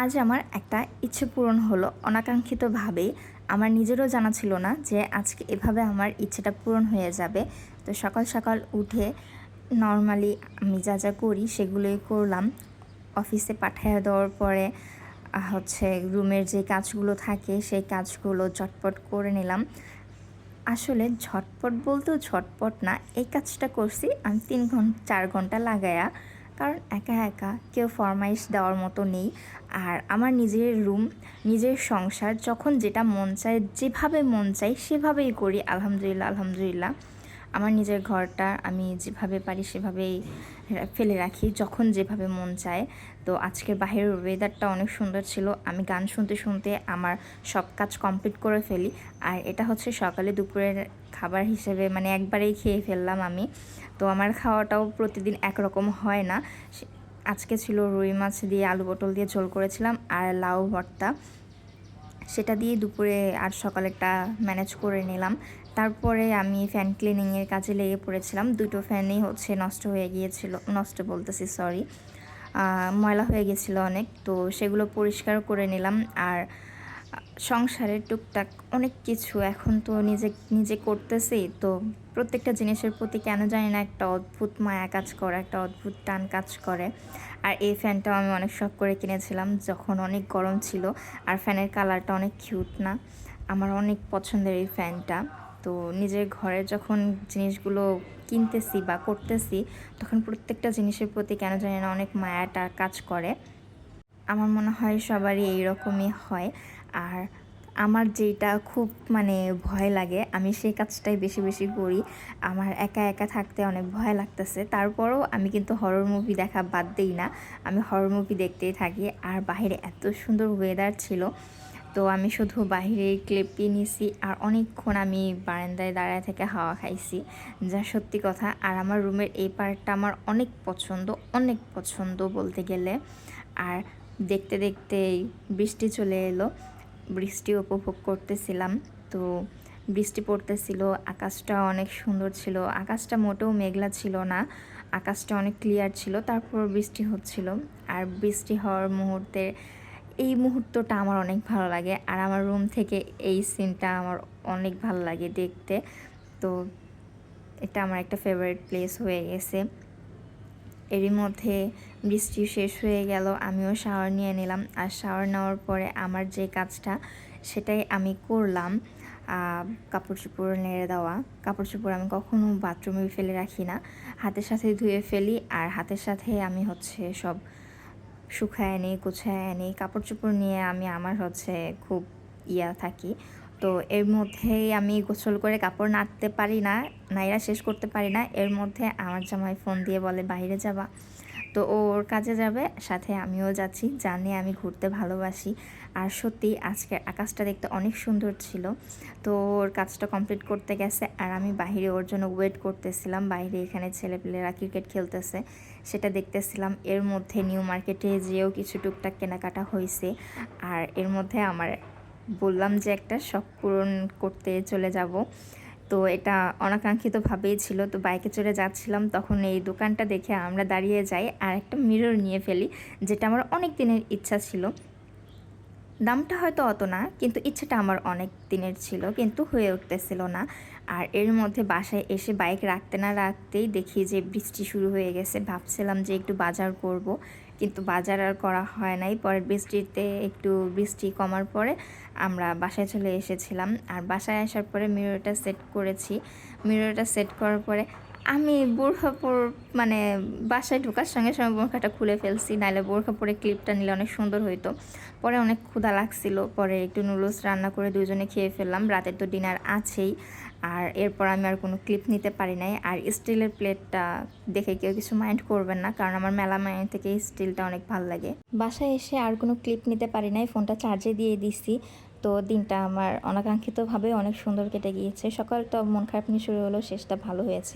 আজ আমার একটা ইচ্ছে পূরণ হলো অনাকাঙ্ক্ষিতভাবেই। আমার নিজেরও জানা ছিল না যে আজকে এভাবে আমার ইচ্ছেটা পূরণ হয়ে যাবে। তো সকাল সকাল উঠে নর্মালি আমি যা যা করি সেগুলোই করলাম। অফিসে পাঠিয়ে দেওয়ার পরে হচ্ছে রুমের যে কাজগুলো থাকে সেই কাজগুলো ঝটপট করে নিলাম। আসলে ঝটপট বলতেও ঝটপট না, এই কাজটা করছি আমি 4 ঘন্টা লাগায়া। কারণ একা একা কেউ ফরমাইশ দেওয়ার মতো নেই। আর আমার নিজের রুম, নিজের সংসার, যখন যেটা মন চায় যেভাবে মন চাই সেভাবেই করি। আলহামদুলিল্লাহ আলহামদুলিল্লাহ আমার নিজের ঘরটা আমি যেভাবে পারি সেভাবেই ফেলে রাখি, যখন যেভাবে মন চায়। তো আজকের বাইরের ওয়েদারটা অনেক সুন্দর ছিল, আমি গান শুনতে শুনতে আমার সব কাজ কমপ্লিট করে ফেলি। আর এটা হচ্ছে সকালে দুপুরের খাবার হিসেবে, মানে একবারেই খেয়ে ফেললাম আমি। তো আমার খাওয়াটাও প্রতিদিন একরকম হয় না। আজকে ছিল রুই মাছ দিয়ে আলু পটল দিয়ে ঝোল করেছিলাম আর লাউ ভর্তা, সেটা দিয়ে দুপুরে আর সকালেরটা ম্যানেজ করে নিলাম। তারপরে আমি ফ্যান ক্লিনিংয়ের কাজে লেগে পড়েছিলাম। দুটো ফ্যানই হচ্ছে নষ্ট হয়ে গিয়েছিল, নষ্ট বলতেছি সরি, ময়লা হয়ে গেছিলো অনেক। তো সেগুলো পরিষ্কার করে নিলাম। আর সংসারের টুকটাক অনেক কিছু এখন তো নিজে নিজে করতেছি, তো প্রত্যেকটা জিনিসের প্রতি কেন জানি না একটা অদ্ভুত মায়া কাজ করে, একটা অদ্ভুত টান কাজ করে। আর এই ফ্যানটাও আমি অনেক শখ করে কিনেছিলাম যখন অনেক গরম ছিল। আর ফ্যানের কালারটা অনেক কিউট না, আমার অনেক পছন্দের এই ফ্যানটা। তো নিজের ঘরে যখন জিনিসগুলো কিনতেছি বা করতেছি তখন প্রত্যেকটা জিনিসের প্রতি কেন জানি না অনেক মায়াটা কাজ করে। আমার মনে হয় সবারই এইরকমই হয়। আর আমার যেটা খুব মানে ভয় লাগে আমি সেই কাজটাই বেশি বেশি করি। আমার একা একা থাকতে অনেক ভয় লাগতেছে, তারপরেও আমি কিন্তু হরর মুভি দেখা বাদ দিই না, আমি হরর মুভি দেখতেই থাকি। আর বাইরে এত সুন্দর ওয়েদার ছিল, তো আমি শুধু বাইরে ক্লিপই নিছি আর অনেকক্ষণ আমি বারান্দায় দাঁড়ায় থেকে হাওয়া খাইছি, যা সত্যি কথা। আর আমার রুমের এই পার্টটা আমার অনেক পছন্দ বলতে গেলে। আর দেখতে দেখতেই বৃষ্টি চলে এলো, বৃষ্টি উপভোগ করতেছিলাম। তো বৃষ্টি পড়তেছিল, আকাশটা অনেক সুন্দর ছিল, আকাশটা মোটেও মেঘলা ছিল না, আকাশটা অনেক ক্লিয়ার ছিল। তারপর বৃষ্টি হচ্ছিল, আর বৃষ্টি হওয়ার মুহূর্তের এই মুহূর্তটা আমার অনেক ভালো লাগে। আর আমার রুম থেকে এই সিনটা আমার অনেক ভালো লাগে দেখতে। তো এটা আমার একটা ফেভারিট প্লেস হয়ে গেছে। এরই মধ্যে বৃষ্টি শেষ হয়ে গেল, আমিও শাওয়ার নিয়ে নিলাম। আর শাওয়ার নেওয়ার পরে আমার যে কাজটা সেটাই আমি করলাম, কাপড় চোপড় নেড়ে দেওয়া। কাপড় চোপড় আমি কখনো বাথরুমে ফেলে রাখি না, হাতের সাথে ধুয়ে ফেলি। আর হাতের সাথে আমি হচ্ছে সব শুকায় নিই, গুছায় নিই। কাপড় চোপড় নিয়ে আমি আমার হচ্ছে খুব থাকি। তো এর মধ্যেই আমি গোসল করে কাপড় নাড়তে পারি না, নাইরা শেষ করতে পারি না, এর মধ্যে আমার জামাই ফোন দিয়ে বলে বাইরে যাবা। তো ওর কাজে যাবে, সাথে আমিও যাচ্ছি, জানি আমি ঘুরতে ভালোবাসি। আর সত্যি আজকের আকাশটা দেখতে অনেক সুন্দর ছিল। তো ওর কাজটা কমপ্লিট করতে গেছে আর আমি বাইরে ওর জন্য ওয়েট করতেছিলাম। বাইরে এখানে ছেলেপেলেরা ক্রিকেট খেলতেছে, সেটা দেখতেছিলাম। এর মধ্যে নিউ মার্কেটে যেয়েও কিছু টুকটাক কেনাকাটা হয়েছে। আর এর মধ্যে আমার বললাম যে একটা শখ পূরণ করতে চলে যাব, তো এটা অনাকাঙ্ক্ষিতভাবেই ছিল। তো বাইকে চড়ে যাচ্ছিলাম, তখন এই দোকানটা দেখে আমরা দাঁড়িয়ে যাই আর একটা মিরর নিয়ে ফেলি, যেটা আমার অনেক দিনের ইচ্ছা ছিল। দামটা হয়তো অত না, কিন্তু ইচ্ছেটা আমার অনেক দিনের ছিল, কিন্তু হয়ে উঠতেছিল না। আর এর মধ্যে বাসায় এসে বাইক রাখতে না রাখতেই দেখি যে বৃষ্টি শুরু হয়ে গেছে। ভাবছিলাম যে একটু বাজার করব, কিন্তু বাজার আর করা হয় নাই। পরের বৃষ্টিতে একটু বৃষ্টি কমার পরে আমরা বাসায় চলে এসেছিলাম। আর বাসায় আসার পরে মিররটা সেট করেছি। মিররটা সেট করার পরে আমি বোরখা মানে বাসায় ঢোকার সঙ্গে সঙ্গে বোরখাটা খুলে ফেলছি, নাহলে বোরখা পরে ক্লিপটা নিলে অনেক সুন্দর হইতো। পরে অনেক ক্ষুধা লাগছিল, পরে একটু নুডলস রান্না করে দুজনে খেয়ে ফেললাম। রাতের তো ডিনার আছেই। আর এরপর আমি আর কোনো ক্লিপ নিতে পারি নাই। আর স্টিলের প্লেটটা দেখে কেউ কিছু মাইন্ড করবেন না, কারণ আমার মেলামাইন থেকে স্টিলটা অনেক ভালো লাগে। বাসায় এসে আর কোনো ক্লিপ নিতে পারি নাই, ফোনটা চার্জে দিয়ে দিছি। তো দিনটা আমার অনাকাঙ্ক্ষিতভাবে অনেক সুন্দর কেটে গিয়েছে। সকালটা মন খারাপ নিয়ে শুরু হলো, শেষটা ভালো হয়েছে।